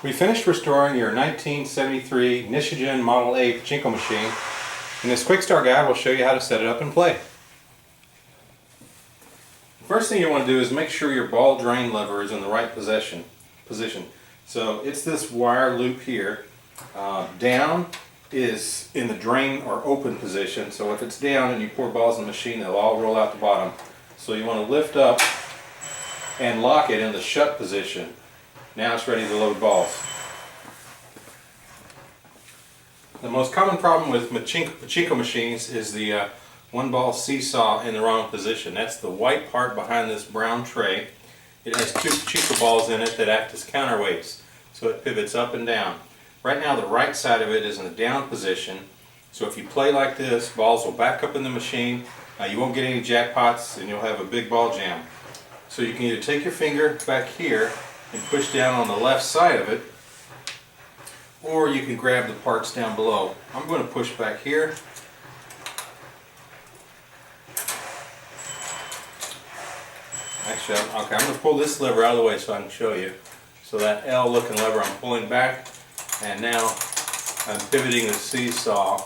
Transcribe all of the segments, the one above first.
We finished restoring your 1973 Nishijin Model A Pachinko machine. In this quick start guide, we'll show you how to set it up and play. The first thing you want to do is make sure your ball drain lever is in the right position. So it's this wire loop here. Down is in the drain or open position. So if it's down and you pour balls in the machine, they'll all roll out the bottom. So you want to lift up and lock it in the shut position. Now it's ready to load balls. The most common problem with Pachinko machines is the one ball seesaw in the wrong position. That's the white part behind this brown tray. It has two Pachinko balls in it that act as counterweights, so it pivots up and down. Right now the right side of it is in the down position, so if you play like this, balls will back up in the machine, you won't get any jackpots, and you'll have a big ball jam. So you can either take your finger back here and push down on the left side of it, or you can grab the parts down below. I'm going to push back here. Actually, I'm going to pull this lever out of the way so I can show you. So that L looking lever I'm pulling back, and now I'm pivoting the seesaw.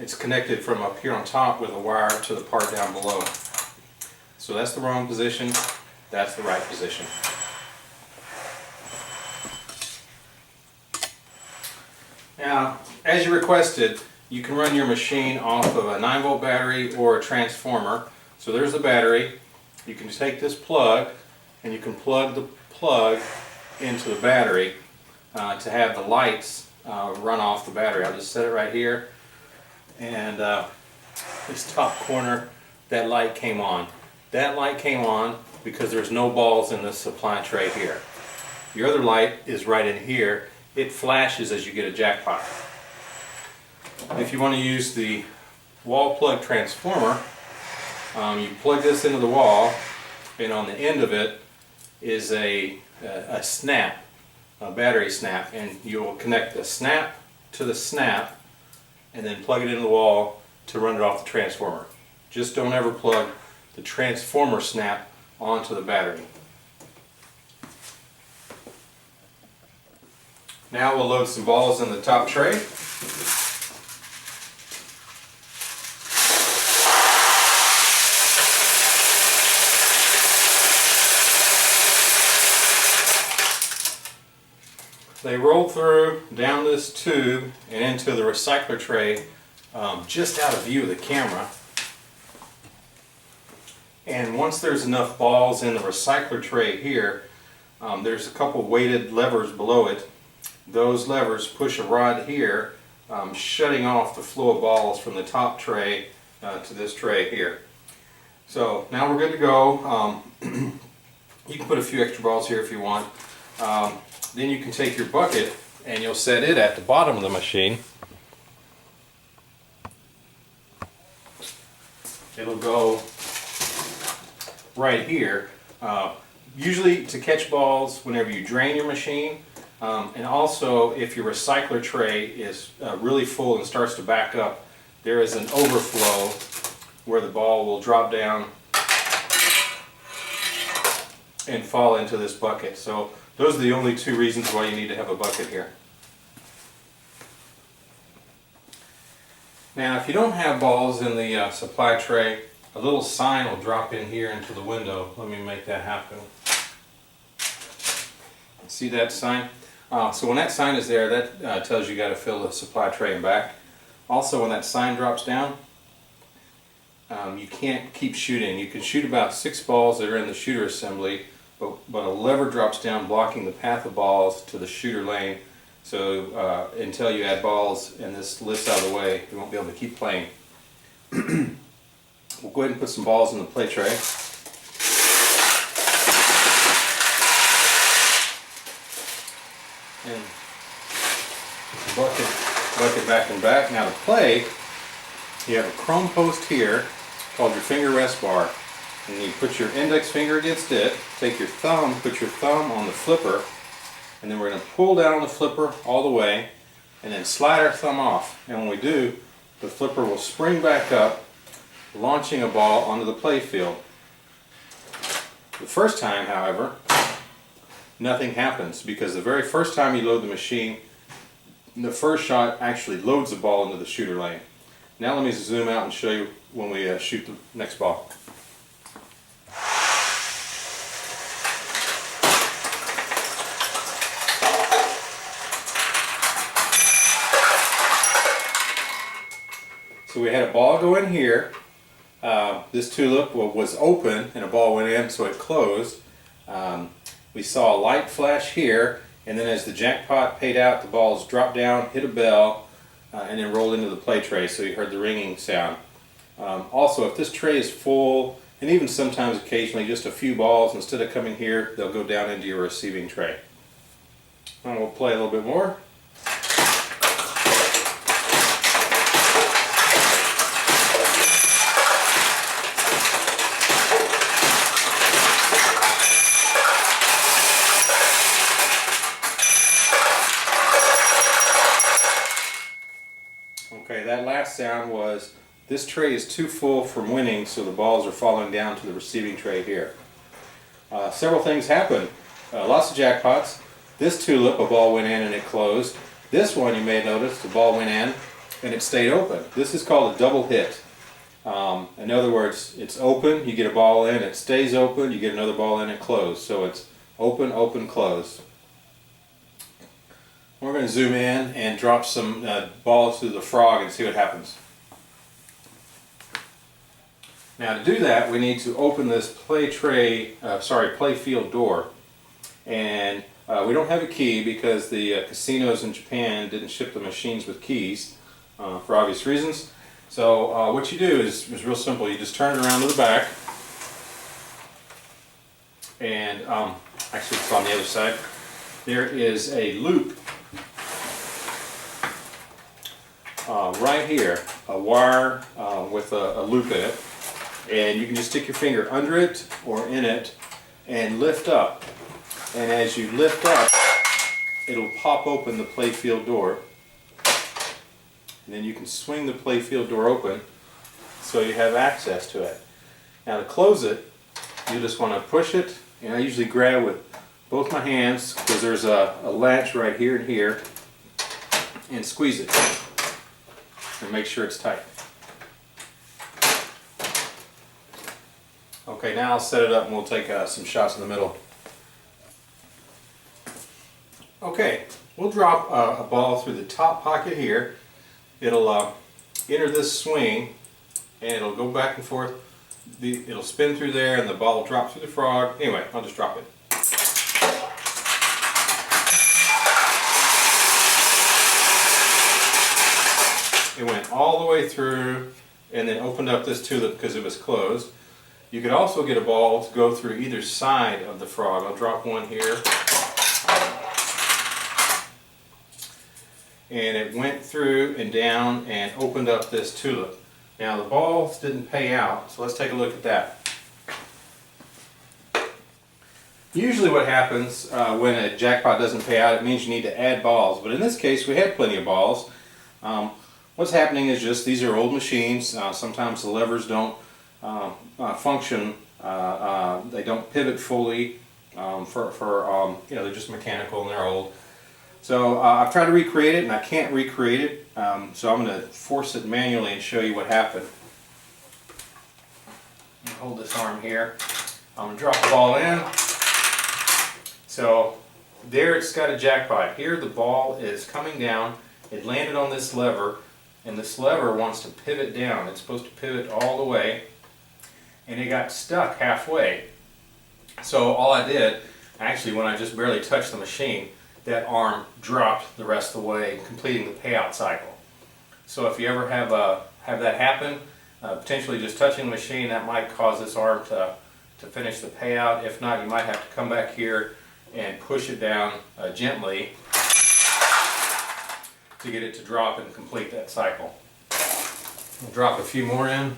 It's connected from up here on top with a wire to the part down below. So that's the wrong position, that's the right position. Now, as you requested, you can run your machine off of a 9-volt battery or a transformer. So there's the battery. You can take this plug and you can plug the plug into the battery to have the lights run off the battery. I'll just set it right here, and this top corner, that light came on. That light came on because there's no balls in the supply tray here. Your other light is right in here. It flashes as you get a jackpot. If you want to use the wall plug transformer, you plug this into the wall, and on the end of it is a snap, a battery snap, and you'll connect the snap to the snap and then plug it into the wall to run it off the transformer. Just don't ever plug the transformer snap onto the battery. Now we'll load some balls in the top tray. They roll through down this tube and into the recycler tray, just out of view of the camera. And once there's enough balls in the recycler tray here, there's a couple weighted levers below it. Those levers push a rod here, shutting off the flow of balls from the top tray to this tray here. So now we're good to go. You can put a few extra balls here if you want. Then you can take your bucket and you'll set it at the bottom of the machine. It'll go right here. Usually to catch balls whenever you drain your machine, and also if your recycler tray is really full and starts to back up, there is an overflow where the ball will drop down and fall into this bucket. So those are the only two reasons why you need to have a bucket here. Now if you don't have balls in the supply tray, a little sign will drop in here into the window. Let me make that happen. See that sign? So when that sign is there, that tells you got to fill the supply tray and back. Also, when that sign drops down, you can't keep shooting. You can shoot about 6 balls that are in the shooter assembly, but a lever drops down blocking the path of balls to the shooter lane. So until you add balls and this lifts out of the way, you won't be able to keep playing. We'll go ahead and put some balls in the play tray. And bucket back and back. Now to play, you have a chrome post here called your finger rest bar. And you put your index finger against it, take your thumb, put your thumb on the flipper, and then we're going to pull down on the flipper all the way, and then slide our thumb off. And when we do, the flipper will spring back up, launching a ball onto the play field. The first time, however, nothing happens, because the very first time you load the machine, the first shot actually loads the ball into the shooter lane. Now let me zoom out and show you when we shoot the next ball. So we had a ball go in here. This tulip was open and a ball went in, so it closed. We saw a light flash here, and then as the jackpot paid out, the balls dropped down, hit a bell, and then rolled into the play tray, so you heard the ringing sound. Also, if this tray is full, and even sometimes occasionally just a few balls, instead of coming here, they'll go down into your receiving tray. And we'll play a little bit more. Okay, that last sound was this tray is too full from winning, so the balls are falling down to the receiving tray here. Several things happened. Lots of jackpots. This tulip, a ball went in and it closed. This one, you may notice, the ball went in and it stayed open. This is called a double hit. In other words, it's open, you get a ball in, it stays open, you get another ball in, and closed. So it's open, open, close. We're going to zoom in and drop some balls through the frog and see what happens. Now to do that, we need to open this play field door. And we don't have a key because the casinos in Japan didn't ship the machines with keys for obvious reasons. So what you do is real simple. You just turn it around to the back. And actually it's on the other side. There is a loop right here, a wire with a loop in it, and you can just stick your finger under it or in it and lift up, and as you lift up it'll pop open the playfield door, and then you can swing the playfield door open so you have access to it. Now to close it, you just want to push it, and I usually grab with both my hands because there's a latch right here and here, and squeeze it and make sure it's tight. Okay, now I'll set it up and we'll take some shots in the middle. Okay, we'll drop a ball through the top pocket here. It'll enter this swing and it'll go back and forth. It'll spin through there and the ball will drop through the frog. Anyway, I'll just drop it. It went all the way through and then opened up this tulip because it was closed. You could also get a ball to go through either side of the frog. I'll drop one here. And it went through and down and opened up this tulip. Now the balls didn't pay out, so let's take a look at that. Usually what happens when a jackpot doesn't pay out, it means you need to add balls. But in this case we had plenty of balls. What's happening is just these are old machines. Sometimes the levers don't function. They don't pivot fully. They're just mechanical and they're old. So I've tried to recreate it and I can't recreate it. So I'm going to force it manually and show you what happened. Hold this arm here. I'm going to drop the ball in. So there it's got a jackpot. Here the ball is coming down. It landed on this lever, and this lever wants to pivot down. It's supposed to pivot all the way, and it got stuck halfway. So all I did, actually when I just barely touched the machine, that arm dropped the rest of the way, completing the payout cycle. So if you ever have that happen, potentially just touching the machine, that might cause this arm to finish the payout. If not, you might have to come back here and push it down gently to get it to drop and complete that cycle. We'll drop a few more in.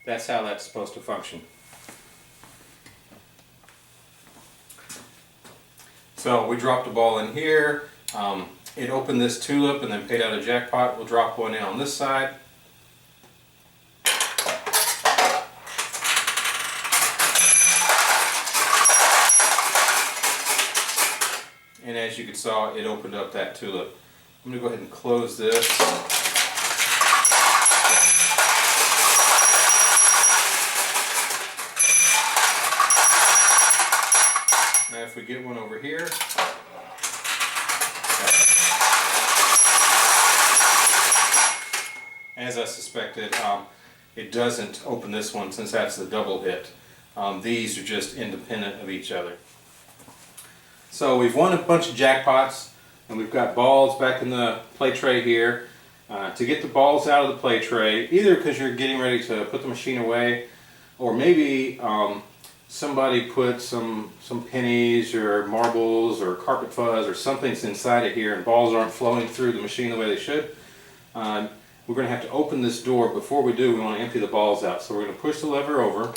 That's how that's supposed to function. So we dropped a ball in here. it opened this tulip and then paid out a jackpot. We'll drop one in on this side. And as you saw, it opened up that tulip. I'm going to go ahead and close this. Now if we get one over here, as I suspected, it doesn't open this one since that's the double hit. These are just independent of each other. So we've won a bunch of jackpots, and we've got balls back in the play tray here. To get the balls out of the play tray, either because you're getting ready to put the machine away, or maybe somebody put some pennies or marbles or carpet fuzz or something's inside of here and balls aren't flowing through the machine the way they should. We're going to have to open this door. Before we do, we want to empty the balls out. So we're going to push the lever over,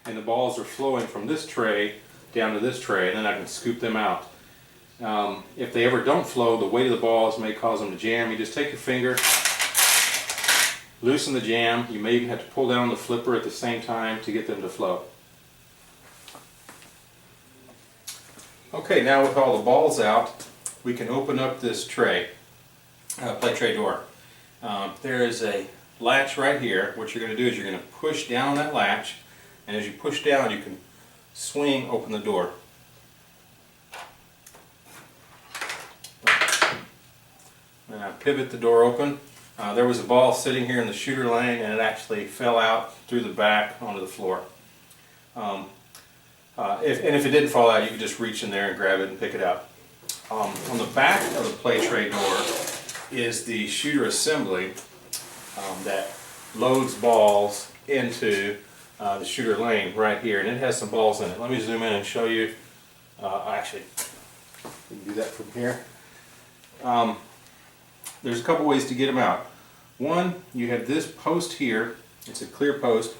and the balls are flowing from this tray down to this tray, and then I can scoop them out. If they ever don't flow, the weight of the balls may cause them to jam. You just take your finger, loosen the jam. You may even have to pull down the flipper at the same time to get them to flow. Okay, now with all the balls out, we can open up this tray, play tray door. There is a latch right here. What you're going to do is you're going to push down that latch, and as you push down, you can swing open the door. Now pivot the door open. There was a ball sitting here in the shooter lane, and it actually fell out through the back onto the floor. If it didn't fall out, you could just reach in there and grab it and pick it out. On the back of the play tray door is the shooter assembly that loads balls into the shooter lane right here, and it has some balls in it. Let me zoom in and show you. Actually, we can do that from here. There's a couple ways to get them out. One, you have this post here. It's a clear post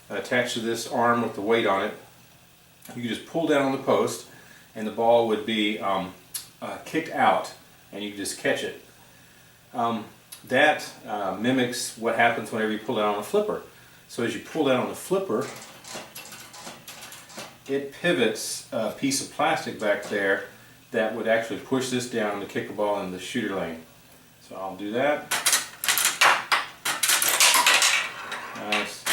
attached to this arm with the weight on it. You can just pull down on the post, and the ball would be kicked out, and you can just catch it. That mimics what happens whenever you pull down on a flipper. So as you pull down on the flipper, it pivots a piece of plastic back there that would actually push this down to kick the ball in the shooter lane. So I'll do that. Nice.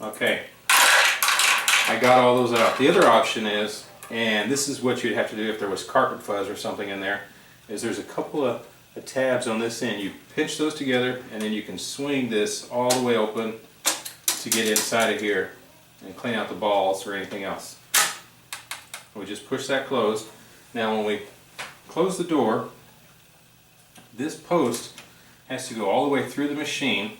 Okay. I got all those out. The other option is, and this is what you'd have to do if there was carpet fuzz or something in there, is there's a couple of tabs on this end. You pinch those together, and then you can swing this all the way open to get inside of here and clean out the balls or anything else. We just push that closed. Now when we close the door, this post has to go all the way through the machine,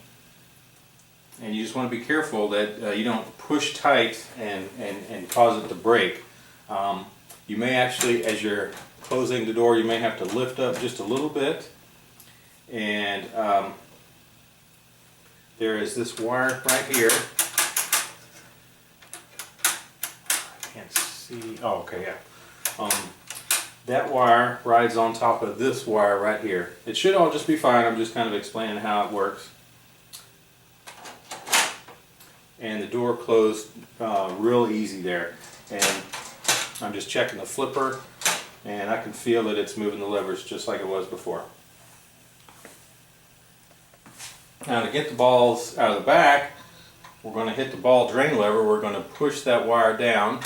and you just want to be careful that you don't push tight and cause it to break. You may actually, as you're closing the door, you may have to lift up just a little bit, and there is this wire right here. I can't see. Oh, okay, yeah. That wire rides on top of this wire right here. It should all just be fine. I'm just kind of explaining how it works. And the door closed real easy there. And I'm just checking the flipper, and I can feel that it's moving the levers just like it was before. Now to get the balls out of the back, we're going to hit the ball drain lever. We're going to push that wire down.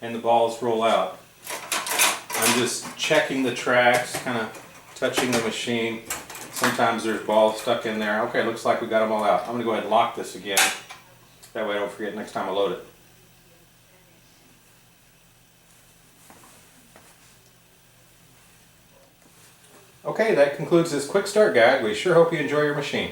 And the balls roll out. I'm just checking the tracks, kind of touching the machine. Sometimes there's balls stuck in there. Okay, looks like we got them all out. I'm going to go ahead and lock this again. That way I don't forget next time I load it. Okay, that concludes this quick start guide. We sure hope you enjoy your machine.